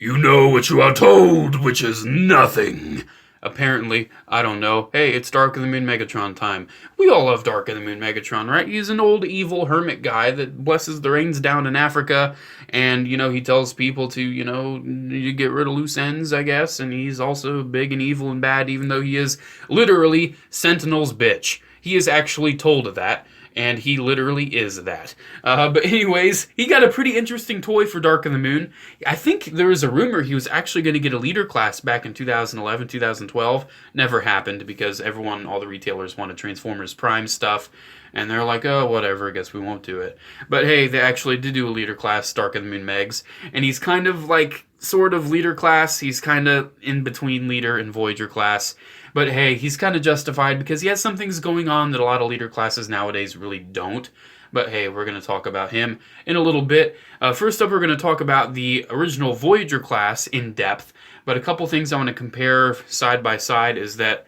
You know what you are told, which is nothing. Apparently, I don't know. Hey, it's Dark of the Moon Megatron time. We all love Dark of the Moon Megatron, right? He's an old evil hermit guy that blesses the rains down in Africa, and, he tells people to, you get rid of loose ends, I guess, and he's also big and evil and bad, even though he is literally Sentinel's bitch. He is actually told of that, and he literally is that. But anyways, he got a pretty interesting toy for Dark of the Moon. I think there was a rumor he was actually going to get a leader class back in 2011, 2012. Never happened because all the retailers wanted Transformers Prime stuff. And they're like, oh, whatever, I guess we won't do it. But hey, they actually did do a leader class, Dark of the Moon Megs. And he's kind of like, sort of leader class. He's kind of in between leader and Voyager class. But hey, he's kind of justified because he has some things going on that a lot of leader classes nowadays really don't. But hey, we're going to talk about him in a little bit. First up, we're going to talk about the original Voyager class in depth. But a couple things I want to compare side by side is that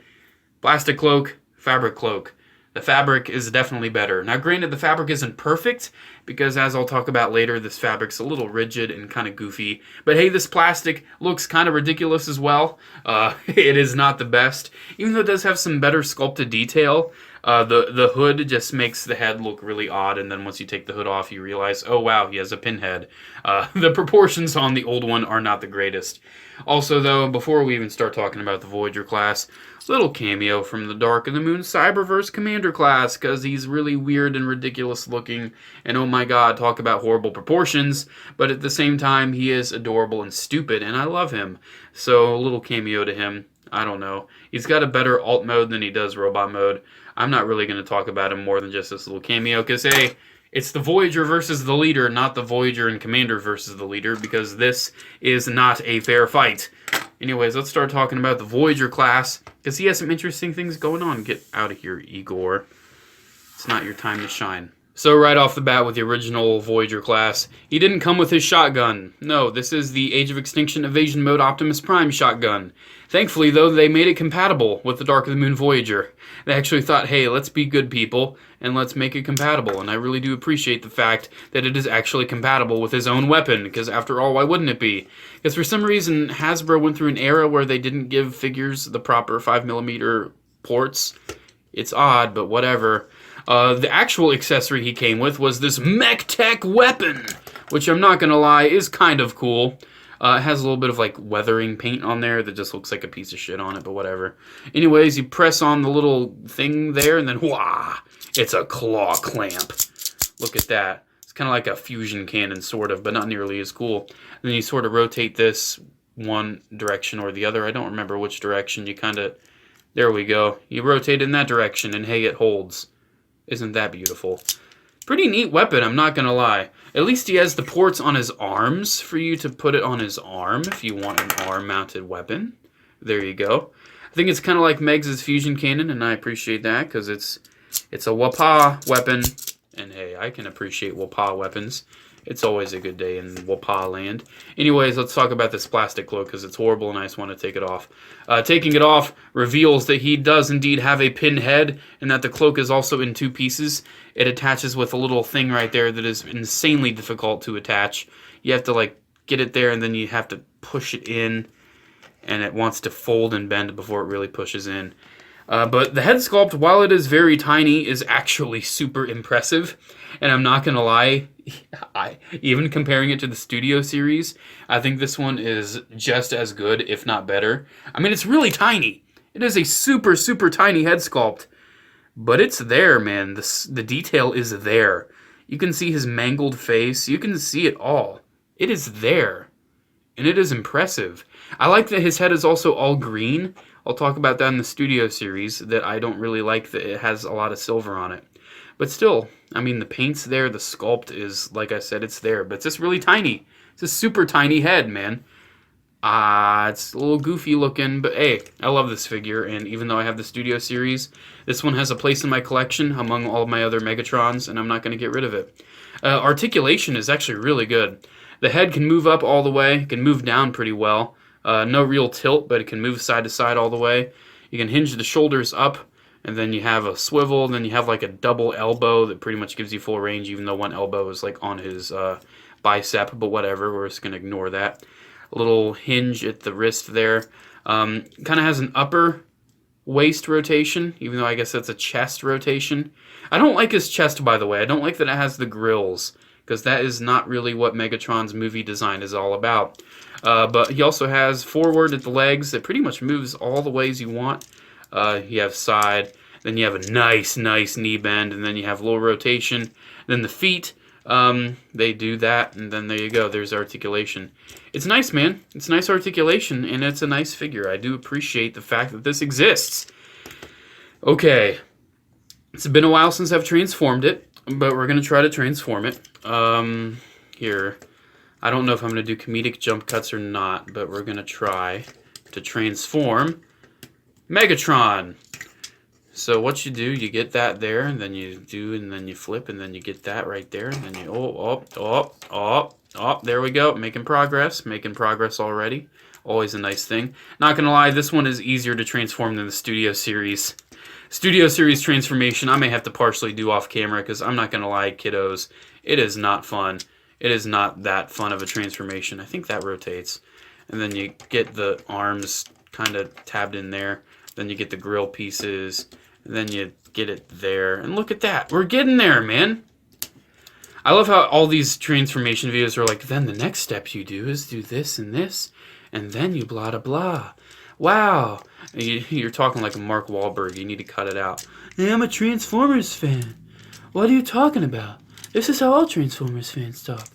plastic cloak, fabric cloak. The fabric is definitely better. Now, granted, the fabric isn't perfect, because as I'll talk about later, this fabric's a little rigid and kind of goofy. But hey, this plastic looks kind of ridiculous as well. It is not the best, even though it does have some better sculpted detail. The hood just makes the head look really odd, and then once you take the hood off, you realize, oh wow, he has a pinhead. The proportions on the old one are not the greatest. Also, though, before we even start talking about the Voyager class, little cameo from the Dark of the Moon Cyberverse Commander class, because he's really weird and ridiculous looking, and oh my god, talk about horrible proportions, but at the same time, he is adorable and stupid, and I love him. So, a little cameo to him. I don't know. He's got a better alt mode than he does robot mode. I'm not really going to talk about him more than just this little cameo, because hey, it's the Voyager versus the leader, not the Voyager and Commander versus the leader, because this is not a fair fight. Anyways, let's start talking about the Voyager class, because he has some interesting things going on. Get out of here, Igor. It's not your time to shine. So right off the bat with the original Voyager class, he didn't come with his shotgun. No, this is the Age of Extinction Evasion Mode Optimus Prime shotgun. Thankfully, though, they made it compatible with the Dark of the Moon Voyager. They actually thought, hey, let's be good people, and let's make it compatible. And I really do appreciate the fact that it is actually compatible with his own weapon, because after all, why wouldn't it be? Because for some reason, Hasbro went through an era where they didn't give figures the proper 5mm ports. It's odd, but whatever. The actual accessory he came with was this mech tech weapon, which I'm not going to lie, is kind of cool. It has a little bit of like weathering paint on there that just looks like a piece of shit on it, but whatever. Anyways, you press on the little thing there, and then wah! It's a claw clamp. Look at that. It's kind of like a fusion cannon, sort of, but not nearly as cool. And then you sort of rotate this one direction or the other. I don't remember which direction. You kind of... There we go. You rotate in that direction, and hey, it holds. Isn't that beautiful? Pretty neat weapon, I'm not going to lie. At least he has the ports on his arms for you to put it on his arm if you want an arm-mounted weapon. There you go. I think it's kind of like Megs' fusion cannon, and I appreciate that because it's a Wapa weapon. And hey, I can appreciate Wapa weapons. It's always a good day in Wapa land. Anyways, let's talk about this plastic cloak because it's horrible and I just want to take it off. Taking it off reveals that he does indeed have a pin head and that the cloak is also in two pieces. It attaches with a little thing right there that is insanely difficult to attach. You have to like get it there and then you have to push it in and it wants to fold and bend before it really pushes in. But the head sculpt, while it is very tiny, is actually super impressive. And I'm not going to lie, even comparing it to the Studio series, I think this one is just as good, if not better. I mean, it's really tiny. It is a super, super tiny head sculpt. But it's there, man. The detail is there. You can see his mangled face. You can see it all. It is there. And it is impressive. I like that his head is also all green. I'll talk about that in the Studio series, that I don't really like that it has a lot of silver on it. But still, I mean, the paint's there, the sculpt is, like I said, it's there. But it's just really tiny. It's a super tiny head, man. It's a little goofy looking, but hey, I love this figure. And even though I have the Studio series, this one has a place in my collection among all of my other Megatrons, and I'm not going to get rid of it. Articulation is actually really good. The head can move up all the way, it can move down pretty well. No real tilt, but it can move side to side all the way. You can hinge the shoulders up, and then you have a swivel, then you have like a double elbow that pretty much gives you full range, even though one elbow is like on his bicep, but whatever, we're just going to ignore that. a little hinge at the wrist there. Kind of has an upper waist rotation, even though I guess that's a chest rotation. I don't like his chest, by the way. I don't like that it has the grills, because that is not really what Megatron's movie design is all about. But he also has forward at the legs that pretty much moves all the ways you want. You have side, then you have a nice knee bend, and then you have a little rotation. Then the feet, they do that, and then there you go. There's articulation. It's nice, man. It's nice articulation, and it's a nice figure. I do appreciate the fact that this exists. Okay. It's been a while since I've transformed it, but we're going to try to transform it. Here. I don't know if I'm going to do comedic jump cuts or not, but we're going to try to transform Megatron. So what you do, you get that there, and then you do, and then you flip, and then you get that right there, and then you, there we go, making progress already. Always a nice thing. Not gonna lie, this one is easier to transform than the Studio Series. Studio Series transformation, I may have to partially do off camera, because I'm not gonna lie, kiddos, it is not fun. It is not that fun of a transformation. I think that rotates. And then you get the arms kind of tabbed in there. Then you get the grill pieces. And then you get it there. And look at that. We're getting there, man. I love how all these transformation videos are like, then the next step you do is do this and this. And then you blah, blah, blah. Wow. You're talking like a Mark Wahlberg. You need to cut it out. Hey, I'm a Transformers fan. What are you talking about? This is how all Transformers fans talk.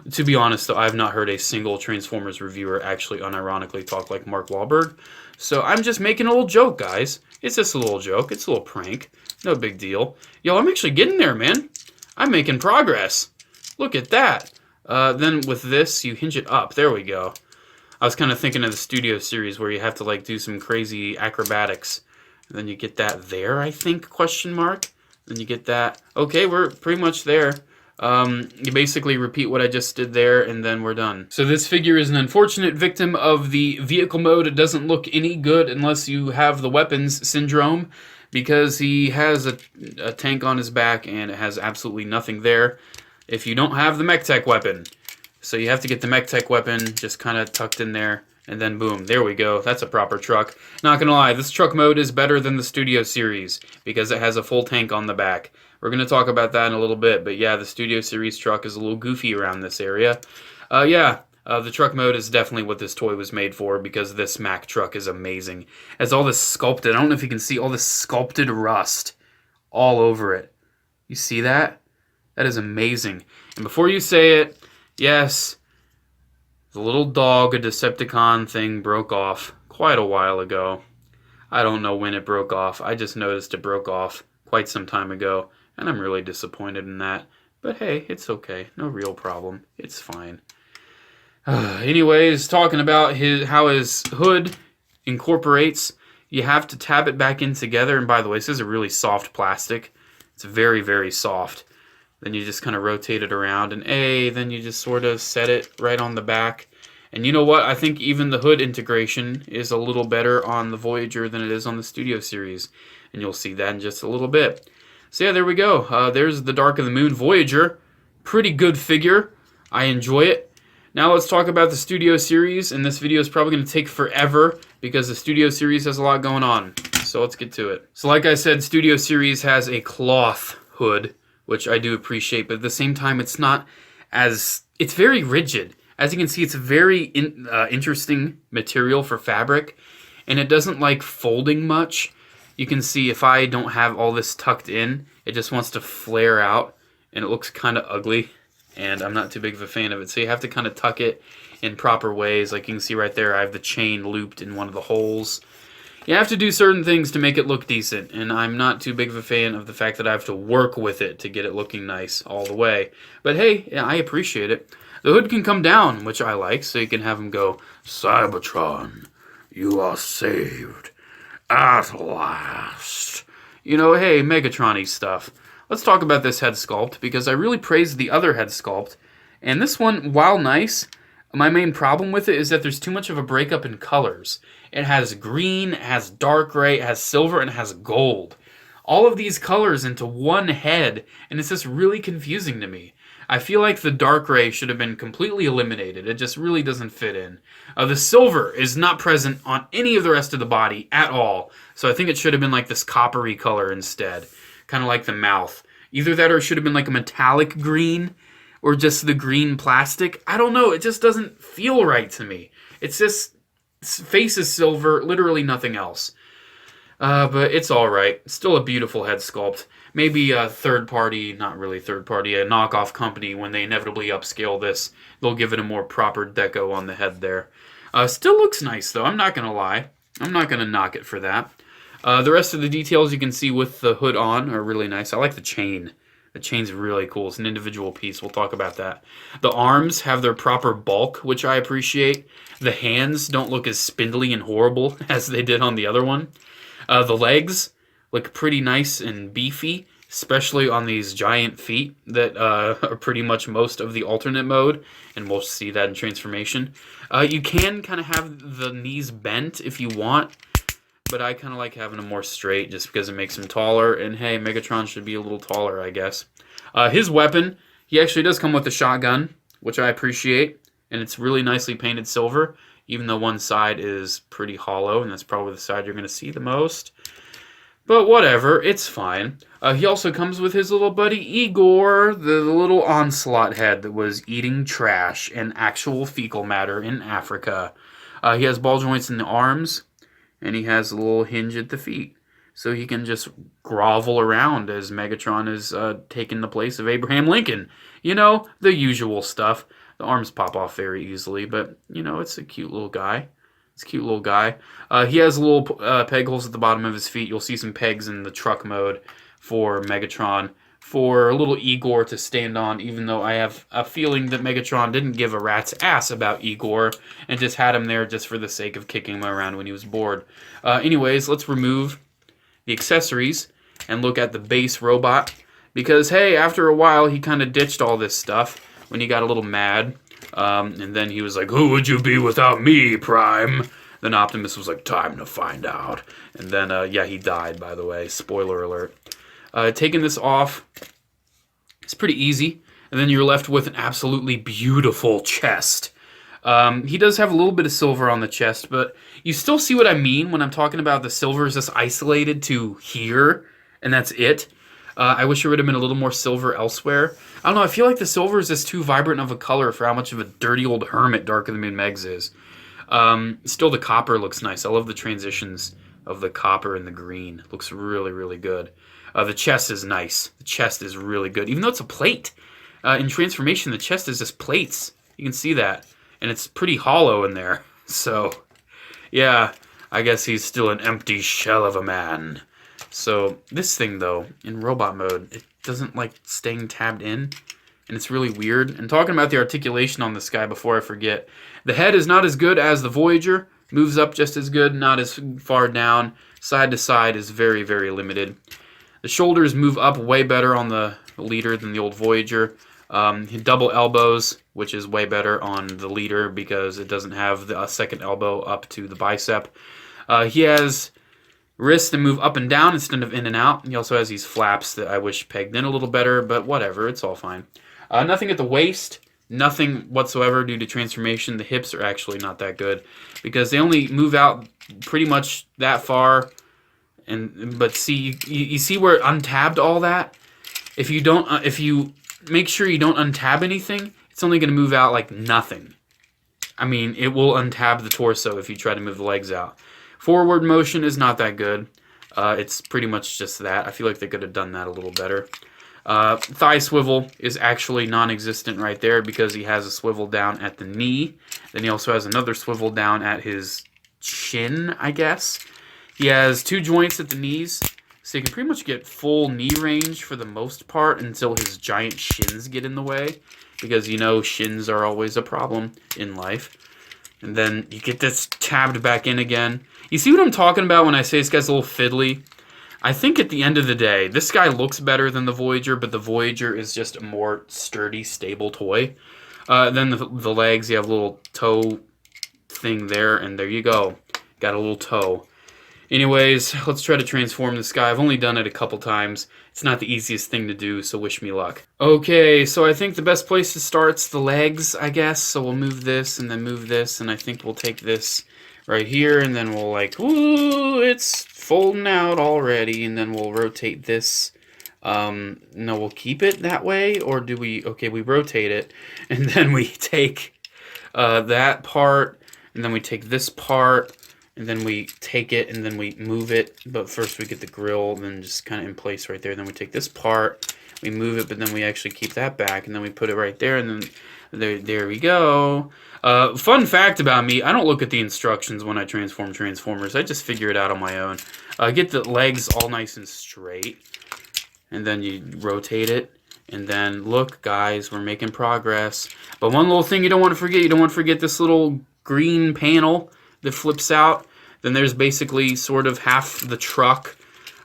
To be honest, though, I have not heard a single Transformers reviewer actually unironically talk like Mark Wahlberg. So I'm just making a little joke, guys. It's just a little joke. It's a little prank. No big deal. Yo, I'm actually getting there, man. I'm making progress. Look at that. Then with this, you hinge it up. There we go. I was kind of thinking of the Studio Series where you have to like do some crazy acrobatics. And then you get that there, I think, question mark. Then you get that. Okay, we're pretty much there. You basically repeat what I just did there, and then we're done. So this figure is an unfortunate victim of the vehicle mode. It doesn't look any good unless you have the weapons syndrome, because he has a tank on his back, and it has absolutely nothing there if you don't have the mech tech weapon. So you have to get the mech tech weapon just kind of tucked in there, and then boom, there we go. That's a proper truck. Not gonna lie, this truck mode is better than the Studio Series because it has a full tank on the back. We're gonna talk about that in a little bit, but yeah, the Studio Series truck is a little goofy around this area. The truck mode is definitely what this toy was made for because this Mack truck is amazing. It has all this sculpted, I don't know if you can see all this sculpted rust all over it. You see that? That is amazing. And before you say it, yes, the little dog, a Decepticon thing broke off quite a while ago. I don't know when it broke off. I just noticed it broke off quite some time ago, and I'm really disappointed in that. But hey, it's okay. No real problem. It's fine. Anyways, talking about how his hood incorporates, you have to tab it back in together. And by the way, this is a really soft plastic. It's very, very soft. Then you just kind of rotate it around, and then you just sort of set it right on the back. And you know what? I think even the hood integration is a little better on the Voyager than it is on the Studio Series. And you'll see that in just a little bit. So yeah, there we go. There's the Dark of the Moon Voyager. Pretty good figure. I enjoy it. Now let's talk about the Studio Series. And this video is probably going to take forever because the Studio Series has a lot going on. So let's get to it. So like I said, Studio Series has a cloth hood, which I do appreciate, but at the same time, it's very rigid. As you can see, it's a very interesting material for fabric, and it doesn't like folding much. You can see if I don't have all this tucked in, it just wants to flare out, and it looks kind of ugly, and I'm not too big of a fan of it. So you have to kind of tuck it in proper ways. Like you can see right there, I have the chain looped in one of the holes. You have to do certain things to make it look decent, and I'm not too big of a fan of the fact that I have to work with it to get it looking nice all the way. But hey, yeah, I appreciate it. The hood can come down, which I like, so you can have him go, Cybertron, you are saved at last. You know, hey, Megatron-y stuff. Let's talk about this head sculpt, because I really praised the other head sculpt, and this one, while nice, my main problem with it is that there's too much of a breakup in colors. It has green, it has dark gray, it has silver, and it has gold. All of these colors into one head, and it's just really confusing to me. I feel like the dark gray should have been completely eliminated. It just really doesn't fit in. The silver is not present on any of the rest of the body at all. So I think it should have been like this coppery color instead. Kind of like the mouth. Either that or it should have been like a metallic green or just the green plastic. I don't know. It just doesn't feel right to me. It's just face is silver, literally nothing else. But it's alright. Still a beautiful head sculpt. Maybe a third party, not really third party, a knockoff company, when they inevitably upscale this, they'll give it a more proper deco on the head there. Still looks nice, though. I'm not going to lie. I'm not going to knock it for that. The rest of the details you can see with the hood on are really nice. I like the chain. The chain's really cool. It's an individual piece. We'll talk about that. The arms have their proper bulk, which I appreciate. The hands don't look as spindly and horrible as they did on the other one. The legs look pretty nice and beefy, especially on these giant feet that are pretty much most of the alternate mode, and we'll see that in transformation. You can kind of have the knees bent if you want, but I kind of like having them more straight just because it makes him taller, and hey, Megatron should be a little taller, I guess. His weapon, he actually does come with a shotgun, which I appreciate, and it's really nicely painted silver, even though one side is pretty hollow, and that's probably the side you're going to see the most. But whatever, it's fine. He also comes with his little buddy Igor, the little onslaught head that was eating trash and actual fecal matter in Africa. He has ball joints in the arms, and he has a little hinge at the feet. So he can just grovel around as Megatron is taking the place of Abraham Lincoln. You know, the usual stuff. The arms pop off very easily, but, you know, it's a cute little guy. It's a cute little guy. He has little peg holes at the bottom of his feet. You'll see some pegs in the truck mode for Megatron. For a little Igor to stand on, even though I have a feeling that Megatron didn't give a rat's ass about Igor and just had him there just for the sake of kicking him around when he was bored. Anyways, let's remove the accessories and look at the base robot. Because, hey, after a while, he kind of ditched all this stuff when he got a little mad. And then he was like, "Who would you be without me, Prime?" Then Optimus was like, "Time to find out." And then, yeah, he died, by the way. Spoiler alert. Taking this off, it's pretty easy. And then you're left with an absolutely beautiful chest. He does have a little bit of silver on the chest, but you still see what I mean when I'm talking about the silver is just isolated to here, and that's it. I wish there would have been a little more silver elsewhere. I don't know, I feel like the silver is just too vibrant of a color for how much of a dirty old hermit Dark of the Moon Megs is. Still, the copper looks nice. I love the transitions of the copper and the green. It looks really, really good. The chest is nice. The chest is really good, even though it's a plate. In transformation, the chest is just plates. You can see that. And it's pretty hollow in there. So, yeah, I guess he's still an empty shell of a man. So, this thing, though, in robot mode, it doesn't like staying tabbed in. And it's really weird. And talking about the articulation on this guy before I forget, the head is not as good as the Voyager. Moves up just as good, not as far down. Side to side is very, very limited. The shoulders move up way better on the leader than the old Voyager. Double elbows, which is way better on the leader because it doesn't have the second elbow up to the bicep. He has wrists that move up and down instead of in and out. He also has these flaps that I wish pegged in a little better, but whatever, it's all fine. Nothing at the waist, nothing whatsoever due to transformation. The hips are actually not that good because they only move out pretty much that far. But see, you see where it untabbed all that? If you make sure you don't untab anything, it's only going to move out like nothing. I mean, it will untab the torso if you try to move the legs out. Forward motion is not that good. It's pretty much just that. I feel like they could have done that a little better. Thigh swivel is actually non-existent right there because he has a swivel down at the knee. Then he also has another swivel down at his chin, I guess. He has two joints at the knees, so you can pretty much get full knee range for the most part until his giant shins get in the way. Because, you know, shins are always a problem in life. And then you get this tabbed back in again. You see what I'm talking about when I say this guy's a little fiddly? I think at the end of the day, this guy looks better than the Voyager, but the Voyager is just a more sturdy, stable toy. Then the legs, you have a little toe thing there, and there you go. Got a little toe. Anyways, let's try to transform this guy. I've only done it a couple times. It's not the easiest thing to do, so wish me luck. Okay, so I think the best place to start's the legs, I guess. So we'll move this and then move this, and I think we'll take this right here, and then we'll like, ooh, it's folding out already, and then we'll rotate this. No, we'll keep it that way, or do we? Okay, we rotate it, and then we take that part, and then we take this part, and then we take it, and then we move it. But first we get the grill, then just kind of in place right there. Then we take this part, we move it, but then we actually keep that back, and then we put it right there, and then there we go. Fun fact about me, I don't look at the instructions when I transform Transformers. I just figure it out on my own. Get the legs all nice and straight, and then you rotate it, and then look, guys, we're making progress. But one little thing you don't want to forget, this little green panel that flips out. Then there's basically sort of half the truck.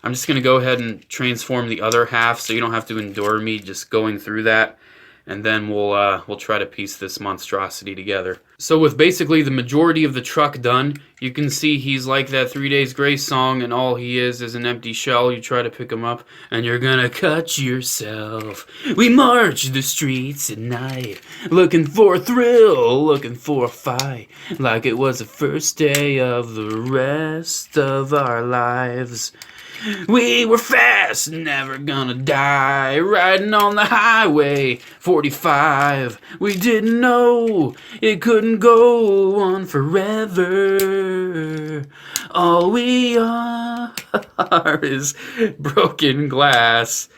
I'm just going to go ahead and transform the other half so you don't have to endure me just going through that. And then we'll try to piece this monstrosity together. So with basically the majority of the truck done, you can see he's like that 3 Days Grace song, and all he is an empty shell. You try to pick him up, and you're gonna cut yourself. We march the streets at night, looking for a thrill, looking for a fight, like it was the first day of the rest of our lives. We were fast, never gonna die, riding on the highway 45. We didn't know it couldn't go on forever. All we are is broken glass.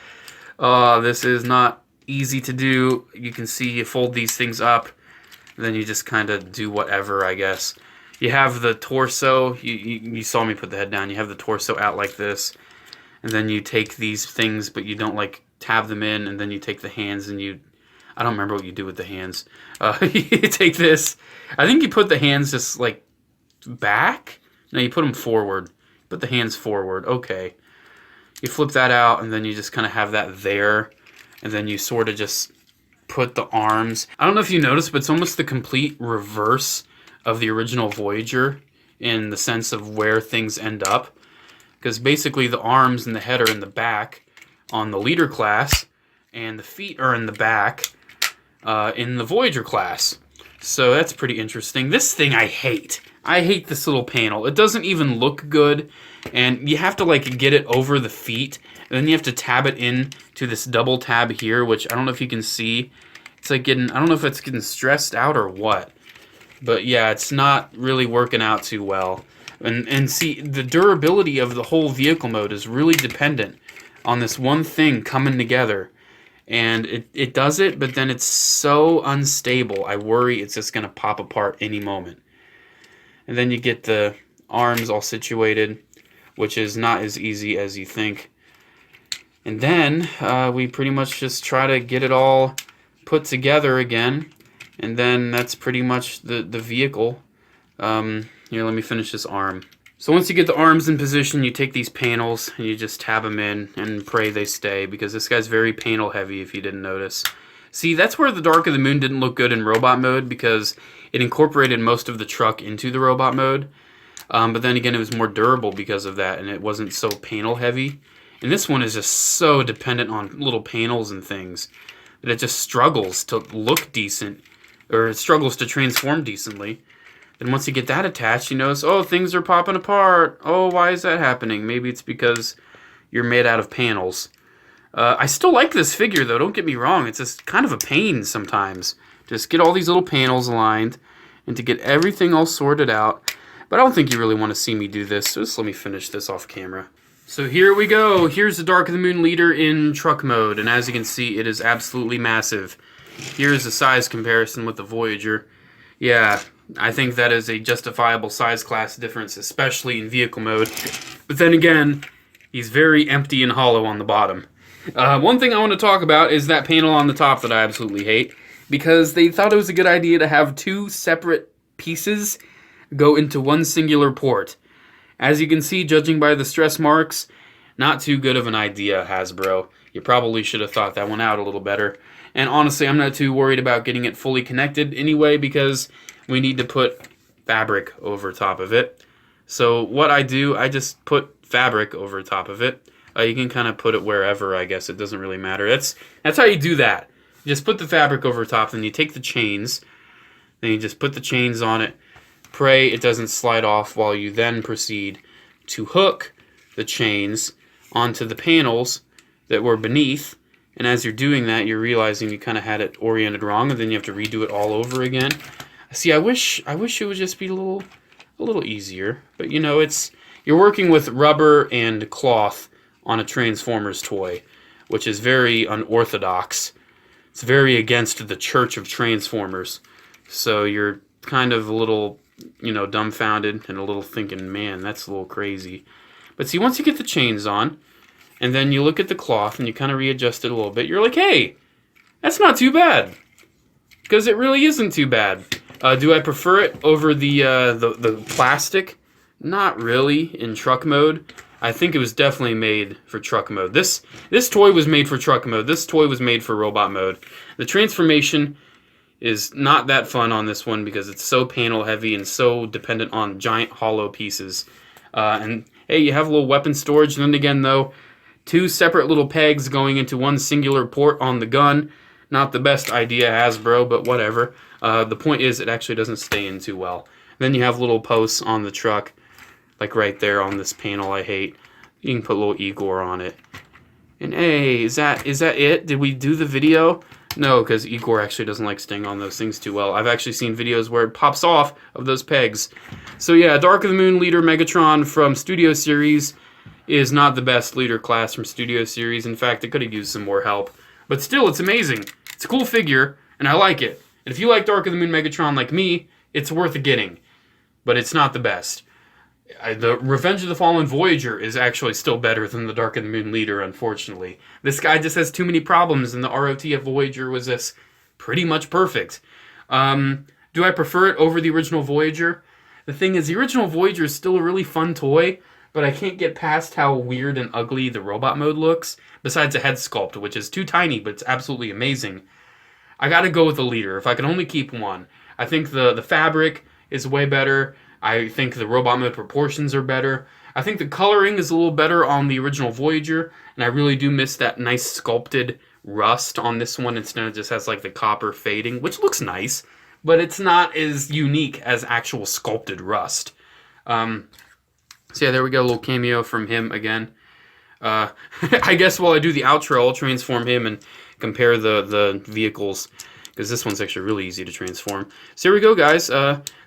Oh, this is not easy to do. You can see you fold these things up, and then you just kind of do whatever, I guess. You have the torso, you saw me put the head down, you have the torso out like this, and then you take these things, but you don't like tab them in, and then you take the hands and I don't remember what you do with the hands. You take this, I think you put the hands just like back? No, you put them forward. Put the hands forward, okay. You flip that out, and then you just kind of have that there, and then you sort of just put the arms. I don't know if you noticed, but it's almost the complete reverse of the original Voyager in the sense of where things end up, because basically the arms and the head are in the back on the leader class, and the feet are in the back in the Voyager class. So that's pretty interesting. This thing I hate. I hate this little panel. It doesn't even look good, and you have to like get it over the feet, and then you have to tab it in to this double tab here, which I don't know if you can see. It's like getting, I don't know if it's getting stressed out or what. But yeah, it's not really working out too well. And see, the durability of the whole vehicle mode is really dependent on this one thing coming together. And it does it, but then it's so unstable. I worry it's just going to pop apart any moment. And then you get the arms all situated, which is not as easy as you think. And then we pretty much just try to get it all put together again. And then that's pretty much the vehicle. Here, let me finish this arm. So once you get the arms in position, you take these panels and you just tab them in and pray they stay, because this guy's very panel heavy if you didn't notice. See, that's where the Dark of the Moon didn't look good in robot mode, because it incorporated most of the truck into the robot mode. But then again, it was more durable because of that, and it wasn't so panel heavy. And this one is just so dependent on little panels and things that it just struggles to look decent, or it struggles to transform decently. And once you get that attached, you notice, oh, things are popping apart. Oh, why is that happening? Maybe it's because you're made out of panels. I still like this figure, though. Don't get me wrong. It's just kind of a pain sometimes. Just get all these little panels aligned and to get everything all sorted out. But I don't think you really want to see me do this, so just let me finish this off camera. So here we go. Here's the Dark of the Moon leader in truck mode. And as you can see, it is absolutely massive. Here's the size comparison with the Voyager. Yeah, I think that is a justifiable size class difference, especially in vehicle mode. But then again, he's very empty and hollow on the bottom. One thing I want to talk about is that panel on the top that I absolutely hate, because they thought it was a good idea to have two separate pieces go into one singular port. As you can see, judging by the stress marks, not too good of an idea, Hasbro. You probably should have thought that one out a little better. And honestly, I'm not too worried about getting it fully connected anyway, because we need to put fabric over top of it. So what I do, I just put fabric over top of it. You can kind of put it wherever, I guess. It doesn't really matter. That's how you do that. You just put the fabric over top, then you take the chains, then you just put the chains on it. Pray it doesn't slide off while you then proceed to hook the chains onto the panels that were beneath. And as you're doing that, you're realizing you kind of had it oriented wrong, and then you have to redo it all over again. See, I wish it would just be a little easier. But you know, you're working with rubber and cloth on a Transformers toy, which is very unorthodox. It's very against the Church of Transformers. So you're kind of a little, you know, dumbfounded and a little thinking, man, that's a little crazy. But see, once you get the chains on, and then you look at the cloth and you kind of readjust it a little bit, you're like, hey, that's not too bad. Because it really isn't too bad. Do I prefer it over the plastic? Not really in truck mode. I think it was definitely made for truck mode. This toy was made for truck mode. This toy was made for robot mode. The transformation is not that fun on this one because it's so panel heavy and so dependent on giant hollow pieces. And hey, you have a little weapon storage. And then again, though, 2 separate little pegs going into one singular port on the gun. Not the best idea, Hasbro, but whatever. The point is, it actually doesn't stay in too well. Then you have little posts on the truck, like right there on this panel I hate. You can put a little Igor on it. And hey, is that it? Did we do the video? No, because Igor actually doesn't like staying on those things too well. I've actually seen videos where it pops off of those pegs. So yeah, Dark of the Moon leader Megatron from Studio Series is not the best leader class from Studio Series. In fact, it could have used some more help. But still, it's amazing. It's a cool figure, and I like it. And if you like Dark of the Moon Megatron like me, it's worth getting. But it's not the best. The Revenge of the Fallen Voyager is actually still better than the Dark of the Moon leader, unfortunately. This guy just has too many problems, and the ROT of Voyager was just pretty much perfect. Do I prefer it over the original Voyager? The thing is, the original Voyager is still a really fun toy, but I can't get past how weird and ugly the robot mode looks, besides the head sculpt, which is too tiny, but it's absolutely amazing. I gotta go with the leader, if I can only keep one. I think the fabric is way better. I think the robot mode proportions are better. I think the coloring is a little better on the original Voyager, and I really do miss that nice sculpted rust on this one. Instead, it just has like the copper fading, which looks nice, but it's not as unique as actual sculpted rust. So yeah, there we go, a little cameo from him again. I guess while I do the outro, I'll transform him and compare the vehicles, because this one's actually really easy to transform. So here we go, guys.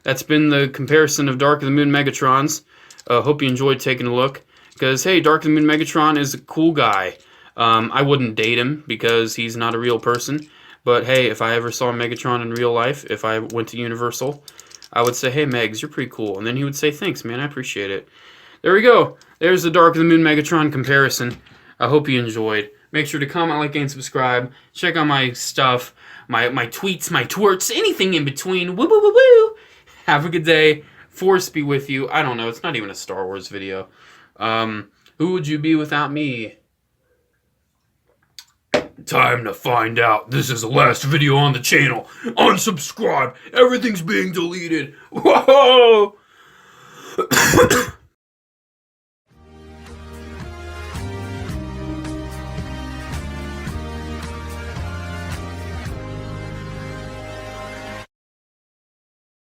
That's been the comparison of Dark of the Moon Megatrons. Hope you enjoyed taking a look, because hey, Dark of the Moon Megatron is a cool guy. I wouldn't date him because he's not a real person, but hey, if I ever saw Megatron in real life, if I went to Universal, I would say, hey Megs, you're pretty cool, and then he would say, thanks man, I appreciate it. There we go. There's the Dark of the Moon Megatron comparison. I hope you enjoyed. Make sure to comment, like, and subscribe. Check out my stuff, my tweets, my twerts, anything in between. Woo, woo, woo, woo. Have a good day. Force be with you. I don't know. It's not even a Star Wars video. Who would you be without me? Time to find out. This is the last video on the channel. Unsubscribe. Everything's being deleted. Whoa!